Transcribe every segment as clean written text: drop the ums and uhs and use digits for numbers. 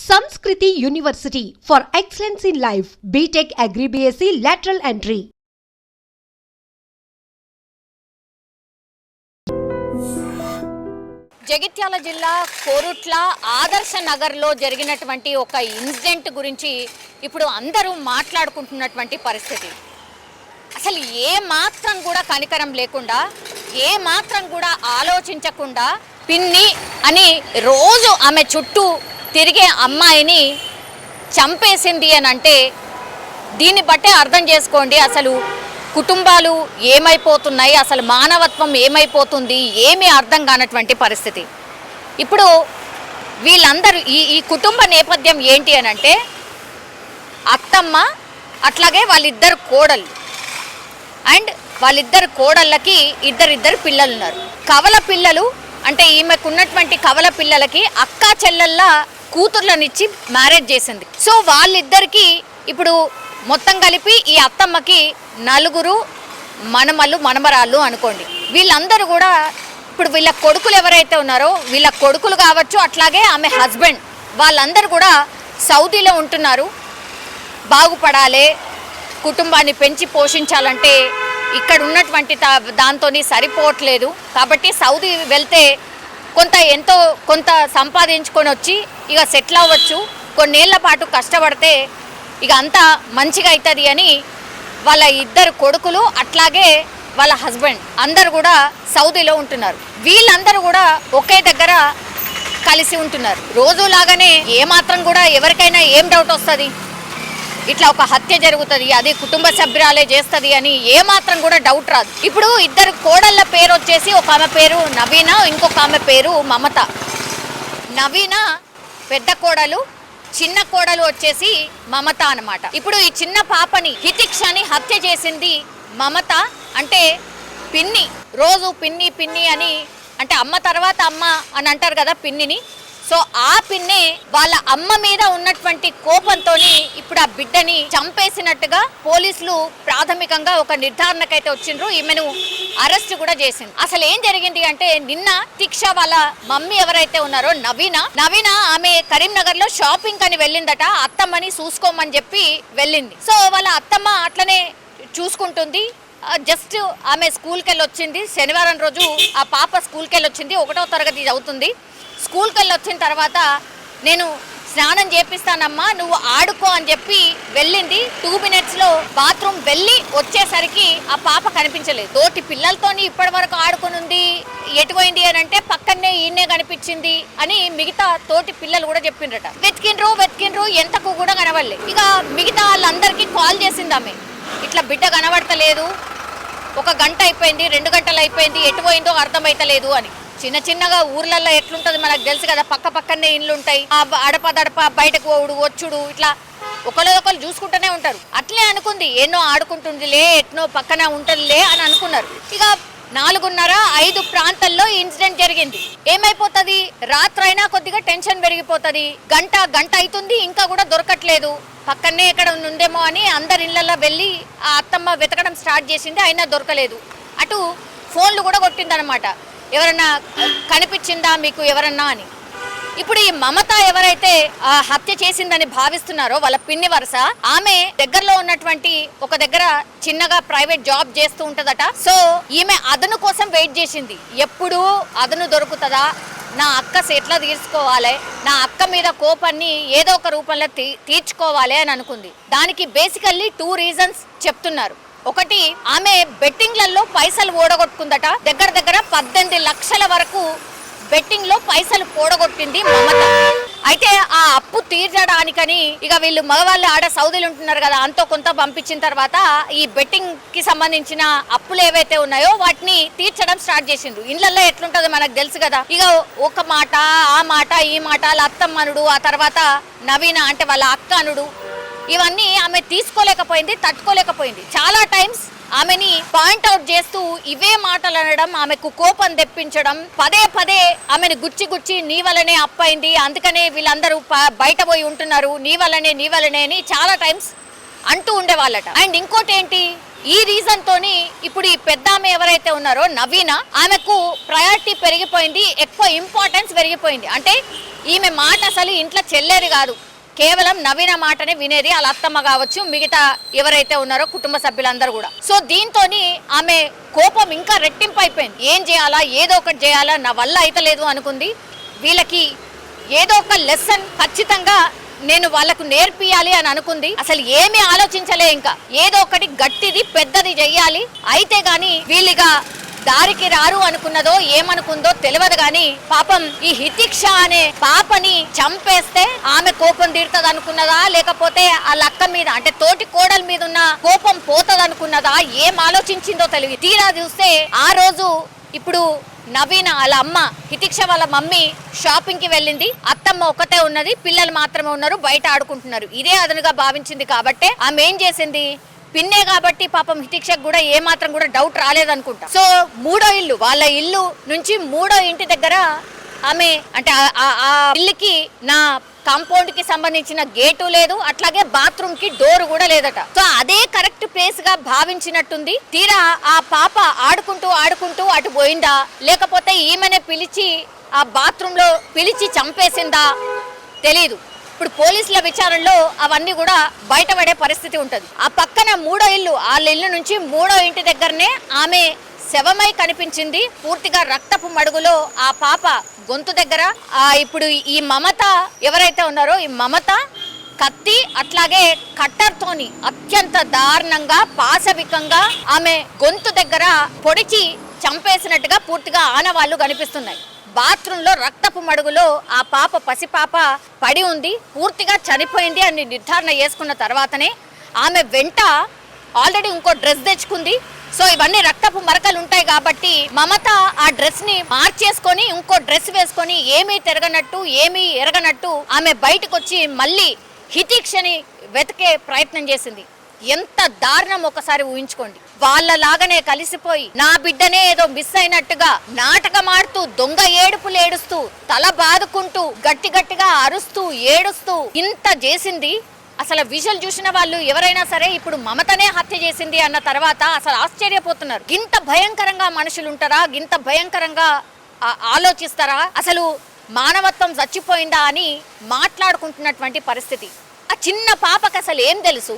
Sanskriti University for excellence in life. BTech Agri BSc lateral entry. Jagtial జిల్లా కోరుట్ల ఆదర్శ నగర్లో జరిగినటువంటి ఒక ఇన్సిడెంట్ గురించి ఇప్పుడు అందరూ మాట్లాడుకుంటున్నటువంటి పరిస్థితి. అసలు ఏ మాత్రం కూడా కనికరం లేకుండా, ఏ మాత్రం కూడా ఆలోచించకుండా పిన్ని అని రోజు ఆమె చుట్టూ తిరిగే అమ్మాయిని చంపేసింది అని అంటే దీన్ని బట్టే అర్థం చేసుకోండి అసలు కుటుంబాలు ఏమైపోతున్నాయి, అసలు మానవత్వం ఏమైపోతుంది, ఏమీ అర్థం కానటువంటి పరిస్థితి. ఇప్పుడు వీళ్ళందరూ ఈ కుటుంబ నేపథ్యం ఏంటి అని అంటే అత్తమ్మ, అట్లాగే వాళ్ళిద్దరు కోడళ్ళు, అండ్ వాళ్ళిద్దరు కోడళ్ళకి ఇద్దరు పిల్లలు ఉన్నారు. కవల పిల్లలు అంటే ఈమెకున్నటువంటి కవల పిల్లలకి అక్కా చెల్లెళ్ళ కూతుర్లనిచ్చి మ్యారేజ్ చేసింది. సో వాళ్ళిద్దరికి ఇప్పుడు మొత్తం కలిపి ఈ అత్తమ్మకి 4 మనమలు మనమరాళ్ళు అనుకోండి. వీళ్ళందరూ కూడా ఇప్పుడు వీళ్ళ కొడుకులు ఎవరైతే ఉన్నారో వీళ్ళ కొడుకులు కావచ్చు, అట్లాగే ఆమె హస్బెండ్, వాళ్ళందరూ కూడా సౌదీలో ఉంటున్నారు. బాగుపడాలి, కుటుంబాన్ని పెంచి పోషించాలంటే ఇక్కడ ఉన్నటువంటి దాంతో సరిపోవట్లేదు. కాబట్టి సౌదీ వెళ్తే కొంత సంపాదించుకొని వచ్చి ఇక సెటిల్ అవ్వచ్చు, కొన్నేళ్ల పాటు కష్టపడితే ఇక అంతా మంచిగా అవుతుంది అని వాళ్ళ 2 కొడుకులు అట్లాగే వాళ్ళ హస్బెండ్ అందరు కూడా సౌదీలో ఉంటున్నారు. వీళ్ళందరూ కూడా ఒకే దగ్గర కలిసి ఉంటున్నారు. రోజులాగానే ఏమాత్రం కూడా ఎవరికైనా ఏం డౌట్ వస్తుంది, ఇట్లా ఒక హత్య జరుగుతుంది, అది కుటుంబ సభ్యురాలే చేస్తుంది అని ఏమాత్రం కూడా డౌట్ రాదు. ఇప్పుడు 2 కోడళ్ళ పేరు వచ్చేసి ఒక ఆమె పేరు నవీన, ఇంకొక ఆమె పేరు మమత. నవీన పెద్ద కోడలు, చిన్న కోడలు వచ్చేసి మమత అన్నమాట. ఇప్పుడు ఈ చిన్న పాపని హితిక్షని హత్య చేసింది మమత, అంటే పిన్ని. రోజు పిన్ని పిన్ని అని అంటే అమ్మ తర్వాత అమ్మ అని అంటారు కదా పిన్నిని. సో ఆ పిన్నే వాళ్ళ అమ్మ మీద ఉన్నటువంటి కోపంతో ఇప్పుడు ఆ బిడ్డని చంపేసినట్టుగా పోలీసులు ప్రాథమికంగా ఒక నిర్ధారణకైతే వచ్చిండ్రు. ఈమెను అరెస్ట్ కూడా చేసింది. అసలు ఏం జరిగింది అంటే నిన్న తిక్ష వాళ్ళ మమ్మీ ఎవరైతే ఉన్నారో నవీన ఆమె కరీంనగర్ లో షాపింగ్ అని వెళ్ళిందట. అత్తమ్మని చూసుకోమని చెప్పి వెళ్ళింది. సో వాళ్ళ అత్తమ్మ అట్లనే చూసుకుంటుంది. జస్ట్ ఆమె స్కూల్కి వెళ్ళి వచ్చింది. శనివారం రోజు ఆ పాప స్కూల్కి వెళ్ళి వచ్చింది, 1వ తరగతి చదువుతుంది. స్కూల్కి వెళ్ళి వచ్చిన తర్వాత నేను స్నానం చేపిస్తానమ్మా, నువ్వు ఆడుకో అని చెప్పి వెళ్ళింది. 2 మినిట్స్లో బాత్రూమ్ వెళ్ళి వచ్చేసరికి ఆ పాప కనిపించలేదు. తోటి పిల్లలతోని ఇప్పటి వరకు ఆడుకునుంది, ఎటుపోయింది అని అంటే పక్కనే ఈయనే కనిపించింది అని మిగతా తోటి పిల్లలు కూడా చెప్పిండ్రట. వెతికిండ్రు ఎంతకు కూడా కనబడలేదు. ఇక మిగతా వాళ్ళందరికీ కాల్ చేసింది ఆమె, ఇట్లా బిడ్డ కనబడతలేదు, 1 గంట అయిపోయింది, 2 గంటలు అయిపోయింది, ఎటుపోయిందో అర్థమైతలేదు అని. చిన్నగా ఊర్లలో ఎట్లుంటుంది మనకు తెలుసు కదా, పక్కనే ఇండ్లు ఉంటాయి, అడపదడప బయటకు పోవుడు వచ్చుడు, ఇట్లా ఒకరు చూసుకుంటూనే ఉంటారు. అట్లే అనుకుంది, ఎన్నో ఆడుకుంటుందిలే, ఎట్నో పక్కన ఉంటుందిలే అని అనుకున్నారు. ఇక 4:30-5 ప్రాంతాల్లో ఇన్సిడెంట్ జరిగింది. ఏమైపోతుంది, రాత్రైనా కొద్దిగా టెన్షన్ పెరిగిపోతుంది. గంట అవుతుంది, ఇంకా కూడా దొరకట్లేదు, పక్కనే ఎక్కడ ఉందేమో అని అందరి ఇళ్లలో వెళ్ళి ఆ అత్తమ్మ వెతకడం స్టార్ట్ చేసింది. అయినా దొరకలేదు. అటు ఫోన్లు కూడా కొట్టిందనమాట, ఎవరన్నా కనిపించిందా మీకు ఎవరన్నా అని. ఇప్పుడు ఈ మమత ఎవరైతే హత్య చేసిందని భావిస్తున్నారో వాళ్ళ పిన్ని వరుస, ఆమె దగ్గరలో ఉన్నటువంటి ఒక దగ్గర చిన్నగా ప్రైవేట్ జాబ్ చేస్తూ ఉంటదట. సో ఈమె అదను కోసం వెయిట్ చేసింది, ఎప్పుడు అదను దొరుకుతుందా, నా అక్క ఎట్లా తీర్చుకోవాలి, నా అక్క మీద కోపాన్ని ఏదో ఒక రూపంలో తీర్చుకోవాలి అని అనుకుంది. దానికి బేసికల్లీ 2 రీజన్స్ చెప్తున్నారు. ఒకటి, ఆమె బెట్టింగ్లలో పైసలు ఓడగొట్టుకుందట. దగ్గర 18 లక్షల వరకు బెట్టింగ్ లో పైసలు పోడగొట్టింది మమత. అయితే ఆ అప్పు తీర్చడానికని ఇక వీళ్ళు మగవాళ్ళు ఆడ సౌదీలు ఉంటున్నారు కదా, అంతో కొంత పంపించిన తర్వాత ఈ బెట్టింగ్ కి సంబంధించిన అప్పులు ఏవైతే ఉన్నాయో వాటిని తీర్చడం స్టార్ట్ చేసిండ్రు. ఇళ్లలో ఎట్లుంటుందో మనకు తెలుసు కదా. ఇక ఒక మాట ఆ మాట ఈ మాట, వాళ్ళ అత్తమ్మనుడు, ఆ తర్వాత నవీన అంటే వాళ్ళ అక్క అనుడు, ఇవన్నీ ఆమె తీసుకోలేకపోయింది, తట్టుకోలేకపోయింది. చాలా టైమ్స్ ఆమెని పాయింట్అవుట్ చేస్తూ ఇవే మాటలు అనడం, ఆమెకు కోపం తెప్పించడం, పదే ఆమెను గుచ్చి నీ వల్లనే అప్పైంది, అందుకనే వీళ్ళందరూ బయట పోయి ఉంటున్నారు, నీ వల్లనే అని చాలా టైమ్స్ అంటూ ఉండేవాళ్ళట. అండ్ ఇంకోటి ఏంటి, ఈ రీజన్ తోని ఇప్పుడు ఈ పెద్ద ఆమె ఎవరైతే ఉన్నారో నవీన, ఆమెకు ప్రయారిటీ పెరిగిపోయింది, ఎక్కువ ఇంపార్టెన్స్ పెరిగిపోయింది. అంటే ఈమె మాట అసలు ఇంట్లో చెల్లేది కాదు, కేవలం నవీన మాటనే వినేది, వాళ్ళ అత్తమ్మ కావచ్చు, మిగతా ఎవరైతే ఉన్నారో కుటుంబ సభ్యులందరూ కూడా. సో దీంతో ఆమె కోపం ఇంకా రెట్టింపు అయిపోయింది. ఏం చేయాలా, ఏదో ఒకటి చేయాలా, నా వల్ల అయితలేదు అనుకుంది. వీళ్ళకి ఏదో ఒక లెసన్ ఖచ్చితంగా నేను వాళ్ళకు నేర్పియాలి అని అనుకుంది. అసలు ఏమీ ఆలోచించలే, ఇంకా ఏదో ఒకటి గట్టిది పెద్దది చెయ్యాలి, అయితే గాని వీళ్ళిగా దారికి రారు అనుకున్నదో ఏమనుకుందో తెలియదు గాని పాపం ఈ హితిక్ష అనే పాపని చంపేస్తే ఆమె కోపం తీరుతుంది అనుకున్నదా, లేకపోతే వాళ్ళ అక్క మీద అంటే తోటి కోడల మీద ఉన్న కోపం పోతుంది అనుకున్నదా, ఏం ఆలోచించిందో తెలియదు. తీరా చూస్తే ఆ రోజు ఇప్పుడు నవీన వాళ్ళ అమ్మ హితిక్ష వాళ్ళ మమ్మీ షాపింగ్ కి వెళ్ళింది. అత్తమ్మ ఒక్కతే ఉన్నది, పిల్లలు మాత్రమే ఉన్నారు, బయట ఆడుకుంటున్నారు. ఇదే అదనుగా భావించింది కాబట్టి ఆమె ఏం చేసింది, పిన్నే కాబట్టి పాపం హితిక్షకు కూడా ఏమాత్రం కూడా డౌట్ రాలేదనుకుంటా. సో మూడో ఇల్లు, వాళ్ళ ఇల్లు నుంచి మూడో ఇంటి దగ్గర ఆమె అంటే ఆ ఇల్లుకి నా కాంపౌండ్ కి సంబంధించిన గేటు లేదు, అట్లాగే బాత్రూమ్ కి డోర్ కూడా లేదట. సో అదే కరెక్ట్ ప్లేస్ గా భావించినట్టుంది. తీరా ఆ పాప ఆడుకుంటూ ఆడుకుంటూ అటు పోయిందా, లేకపోతే ఈమెనే పిలిచి ఆ బాత్రూమ్ లో పిలిచి చంపేసిందా తెలీదు. ఇప్పుడు పోలీసుల విచారణలో అవన్నీ కూడా బయటపడే పరిస్థితి ఉంటుంది. ఆ పక్కన మూడో ఇల్లు, వాళ్ళ ఇల్లు నుంచి మూడో ఇంటి దగ్గరనే ఆమె శవమై కనిపించింది, పూర్తిగా రక్తపు మడుగులో ఆ పాప గొంతు దగ్గర. ఇప్పుడు ఈ మమత ఎవరైతే ఉన్నారో ఈ మమత కత్తి అట్లాగే కట్టర్తోని అత్యంత దారుణంగా పాశవికంగా ఆమె గొంతు దగ్గర పొడిచి చంపేసినట్టుగా పూర్తిగా ఆనవాళ్లు కనిపిస్తున్నాయి. బాత్రూమ్ లో రక్తపు మడుగులో ఆ పాప పసిపాప పడి ఉంది, పూర్తిగా చనిపోయింది అని నిర్ధారణ చేసుకున్న తర్వాతనే ఆమె వెంట ఆల్రెడీ ఇంకో డ్రెస్ తెచ్చుకుంది. సో ఇవన్నీ రక్తపు మరకలు ఉంటాయి కాబట్టి మమత ఆ డ్రెస్ ని మార్చేసుకొని ఇంకో డ్రెస్ వేసుకొని ఏమీ తిరగనట్టు ఏమీ ఎరగనట్టు ఆమె బయటకు వచ్చి మళ్ళీ హితిక్షని వెతికే ప్రయత్నం చేసింది. ఎంత దారుణం ఒకసారి ఊహించుకోండి. వాళ్ళలాగానే కలిసిపోయి నా బిడ్డనే ఏదో మిస్ అయినట్టుగా నాటకమాడుతూ దొంగ ఏడుపులు ఏడుస్తూ తల బాదుకుంటూ గట్టి గట్టిగా అరుస్తూ ఏడుస్తూ ఇంత చేసింది. అసలు విజువల్ చూసిన వాళ్ళు ఎవరైనా సరే ఇప్పుడు మమతనే హత్య చేసింది అన్న తర్వాత అసలు ఆశ్చర్యపోతున్నారు. ఇంత భయంకరంగా మనుషులు ఉంటారా, ఇంత భయంకరంగా ఆలోచిస్తారా, అసలు మానవత్వం చచ్చిపోయిందా అని మాట్లాడుకుంటున్నటువంటి పరిస్థితి. ఆ చిన్న పాపకి అసలు ఏం తెలుసు?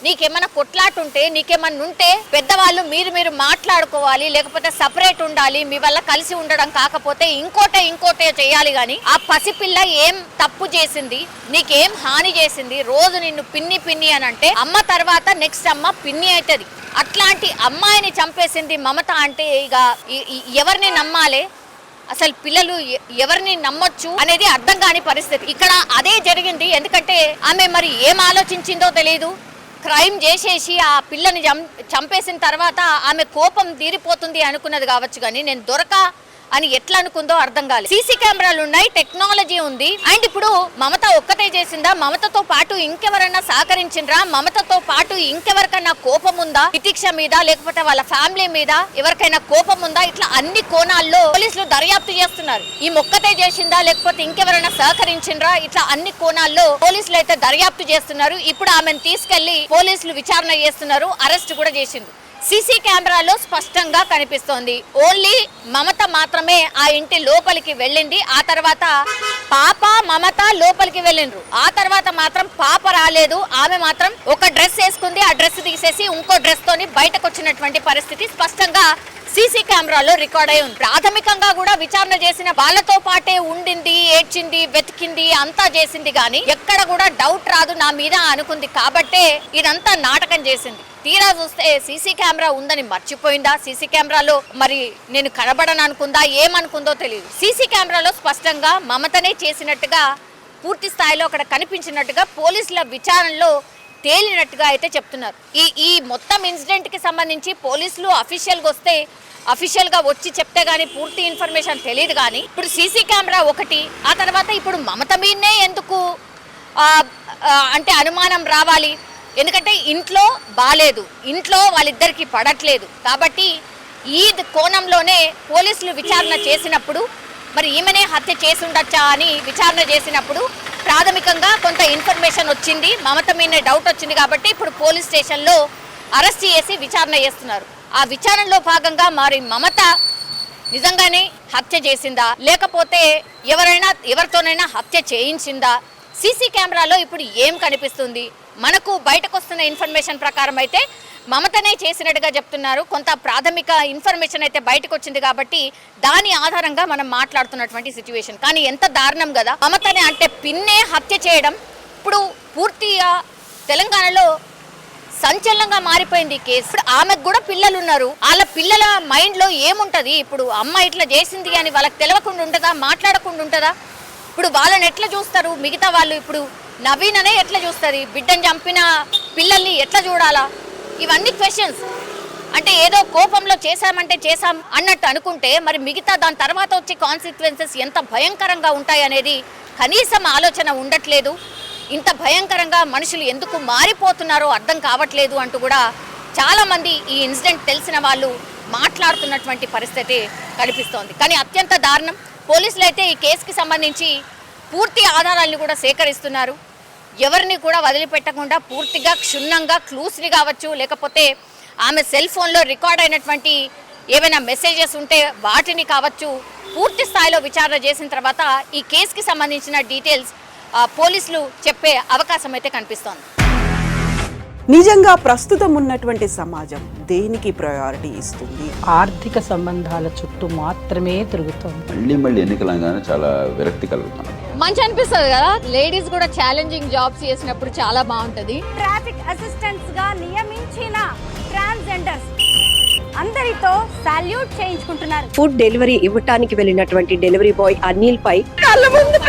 నీకేమైనా కొట్లాటుంటే నీకేమన్నా ఉంటే పెద్దవాళ్ళు మీరు మాట్లాడుకోవాలి, లేకపోతే సపరేట్ ఉండాలి, మీ వల్ల కలిసి ఉండడం కాకపోతే ఇంకోటే చేయాలి. కానీ ఆ పసిపిల్ల ఏం తప్పు చేసింది, నీకేం హాని చేసింది? రోజు నిన్ను పిన్ని అని అంటే అమ్మ తర్వాత నెక్స్ట్ అమ్మ పిన్ని అవుతుంది. అట్లాంటి అమ్మాయిని చంపేసింది మమత అంటే ఇక ఎవరిని నమ్మాలి? అసలు పిల్లలు ఎవరిని నమ్మొచ్చు అనేది అర్థం కాని పరిస్థితి. ఇక్కడ అదే జరిగింది. ఎందుకంటే ఆమె మరి ఏం ఆలోచించిందో తెలియదు. క్రైమ్ చేసేసి ఆ పిల్లని చంపేసిన తర్వాత ఆమె కోపం తీరిపోతుంది అనుకున్నది కావచ్చు, కానీ నేను దొరక అని ఎట్లా అనుకుందో అర్థం కాలేదు. సీసీ కెమెరాలు ఉన్నాయి, టెక్నాలజీ ఉంది. అండ్ ఇప్పుడు మమత ఒక్కటే చేసిందా? మమతతో పాటు ఇంకెవరైనా సహకరించిండ్రా? మమతతో పాటు ఇంకెవరికైనా కోపం ఉందా హితిక్ష మీద, లేకపోతే వాళ్ళ ఫ్యామిలీ మీద ఎవరికైనా కోపం ఉందా? ఇట్లా అన్ని కోణాల్లో పోలీసులు దర్యాప్తు చేస్తున్నారు. ఈ మొక్కతే చేసిందా, లేకపోతే ఇంకెవరైనా సహకరించిండ్రా? ఇట్లా అన్ని కోణాల్లో పోలీసులు అయితే దర్యాప్తు చేస్తున్నారు. ఇప్పుడు ఆమెను తీసుకెళ్లి పోలీసులు విచారణ చేస్తున్నారు, అరెస్ట్ కూడా చేసిండ్రు. సీసీ కెమెరాలో స్పష్టంగా కనిపిస్తోంది ఓన్లీ మమత మాత్రమే ఆ ఇంటి లోపలికి వెళ్ళింది. ఆ తర్వాత పాప మమత లోపలికి వెళ్ళిండ్రు. ఆ తర్వాత మాత్రం పాప రాలేదు. ఆమె మాత్రం ఒక డ్రెస్ వేసుకుంది, ఆ డ్రెస్ తీసేసి ఇంకో డ్రెస్ తోని బయటకు వచ్చినటువంటి పరిస్థితి స్పష్టంగా సీసీ కెమెరాలో రికార్డ్ అయి ఉంది. ప్రాథమికంగా కూడా విచారణ చేసిన వాళ్ళతో పాటే ఉండింది, ఏడ్చింది, వెతికింది, అంతా చేసింది. కానీ ఎక్కడ కూడా డౌట్ రాదు నా మీద అనుకుంది కాబట్టే ఇదంతా నాటకం చేసింది. తీరా చూస్తే సీసీ కెమెరా ఉందని మర్చిపోయిందా? సీసీ కెమెరాలో మరి నేను కనబడను అనుకుందా, ఏమనుకుందో తెలియదు. సీసీ కెమెరాలో స్పష్టంగా మమతనే చేసినట్టుగా పూర్తి స్థాయిలో అక్కడ కనిపించినట్టుగా పోలీసుల విచారణలో తేలినట్టుగా అయితే చెప్తున్నారు. ఈ మొత్తం ఇన్సిడెంట్ కి సంబంధించి పోలీసులు అఫీషియల్ గా వచ్చి చెప్తే గానీ పూర్తి ఇన్ఫర్మేషన్ తెలియదు. కానీ ఇప్పుడు సీసీ కెమెరా ఒకటి, ఆ తర్వాత ఇప్పుడు మమత మీదనే ఎందుకు అంటే అనుమానం రావాలి? ఎందుకంటే ఇంట్లో బాలేదు, ఇంట్లో వాళ్ళిద్దరికి పడట్లేదు కాబట్టి ఈ కోణంలోనే పోలీసులు విచారణ చేసినప్పుడు మరి ఈమెనే హత్య చేసి ఉండొచ్చా అని విచారణ చేసినప్పుడు ప్రాథమికంగా కొంత ఇన్ఫర్మేషన్ వచ్చింది, మమత మీదనే డౌట్ వచ్చింది కాబట్టి ఇప్పుడు పోలీస్ స్టేషన్లో అరెస్ట్ చేసి విచారణ చేస్తున్నారు. ఆ విచారణలో భాగంగా మరి మమత నిజంగానే హత్య చేసిందా, లేకపోతే ఎవరితోనైనా హత్య చేయించిందా? సీసీ కెమెరాలో ఇప్పుడు ఏం కనిపిస్తుంది? మనకు బయటకు వస్తున్న ఇన్ఫర్మేషన్ ప్రకారం అయితే మమతనే చేసినట్టుగా చెప్తున్నారు. కొంత ప్రాథమిక ఇన్ఫర్మేషన్ అయితే బయటకు వచ్చింది కాబట్టి దాని ఆధారంగా మనం మాట్లాడుతున్నటువంటి సిచ్యువేషన్. కానీ ఎంత దారుణం కదా, మమతనే అంటే పిన్నే హత్య చేయడం ఇప్పుడు పూర్తిగా తెలంగాణలో సంచలనంగా మారిపోయింది కేసు. ఇప్పుడు ఆమెకు కూడా పిల్లలు ఉన్నారు. వాళ్ళ పిల్లల మైండ్ లో ఏముంటది? ఇప్పుడు అమ్మ ఇట్లా చేసింది అని వాళ్ళకి తెలియకుండా ఉంటుందా, మాట్లాడకుండా ఉంటుందా? ఇప్పుడు వాళ్ళని ఎట్లా చూస్తారు మిగతా వాళ్ళు? ఇప్పుడు నవీన్ అనే ఎట్లా చూస్తారు? బిడ్డను చంపిన పిల్లల్ని ఎట్లా చూడాలా? ఇవన్నీ క్వశ్చన్స్. అంటే ఏదో కోపంలో చేశామంటే చేశాం అన్నట్టు అనుకుంటే మరి మిగతా దాని తర్వాత వచ్చే కాన్సిక్వెన్సెస్ ఎంత భయంకరంగా ఉంటాయి అనేది కనీసం ఆలోచన ఉండట్లేదు. ఇంత భయంకరంగా మనుషులు ఎందుకు మారిపోతున్నారో అర్థం కావట్లేదు అంటూ కూడా చాలామంది ఈ ఇన్సిడెంట్ తెలిసిన వాళ్ళు మాట్లాడుతున్నటువంటి పరిస్థితి కనిపిస్తోంది. కానీ అత్యంత దారుణం. పోలీసులు అయితే ఈ కేసుకి సంబంధించి పూర్తి ఆధారాలను కూడా సేకరిస్తున్నారు. ఎవరిని కూడా వదిలిపెట్టకుండా పూర్తిగా క్షుణ్ణంగా క్లూస్ని కావచ్చు, లేకపోతే ఆమె సెల్ ఫోన్లో రికార్డ్ అయినటువంటి ఏమైనా మెసేజెస్ ఉంటే వాటిని కావచ్చు పూర్తి స్థాయిలో విచారణ చేసిన తర్వాత ఈ కేసుకి సంబంధించిన డీటెయిల్స్ పోలీసులు చెప్పే అవకాశం అయితే కనిపిస్తోంది. నిజంగా ప్రస్తుతం ఉన్నటువంటి సమాజం దేనికి ప్రయారిటీ ఇస్తుంది? ఆర్థిక సంబంధాల చుట్టూ మాత్రమే తిరుగుతుంది. మళ్ళీ ఎన్నికలంగానే చాలా విరక్తి కలుగుతాను. మంచి అనిపిస్తుంది కదా, లేడీస్ కూడా ఛాలెంజింగ్ జాబ్స్ చేసినప్పుడు చాలా బాగుంటది. ట్రాఫిక్ అసిస్టెంట్స్ గా నియమించిన ట్రాన్స్జెండర్స్ అందరితో సాల్యూట్ చేయించుకుంటున్నారు. ఫుడ్ డెలివరీ ఇవ్వటానికి వెళ్ళినటువంటి డెలివరీ బాయ్ అనిల్ పై కళ్ళ ముందు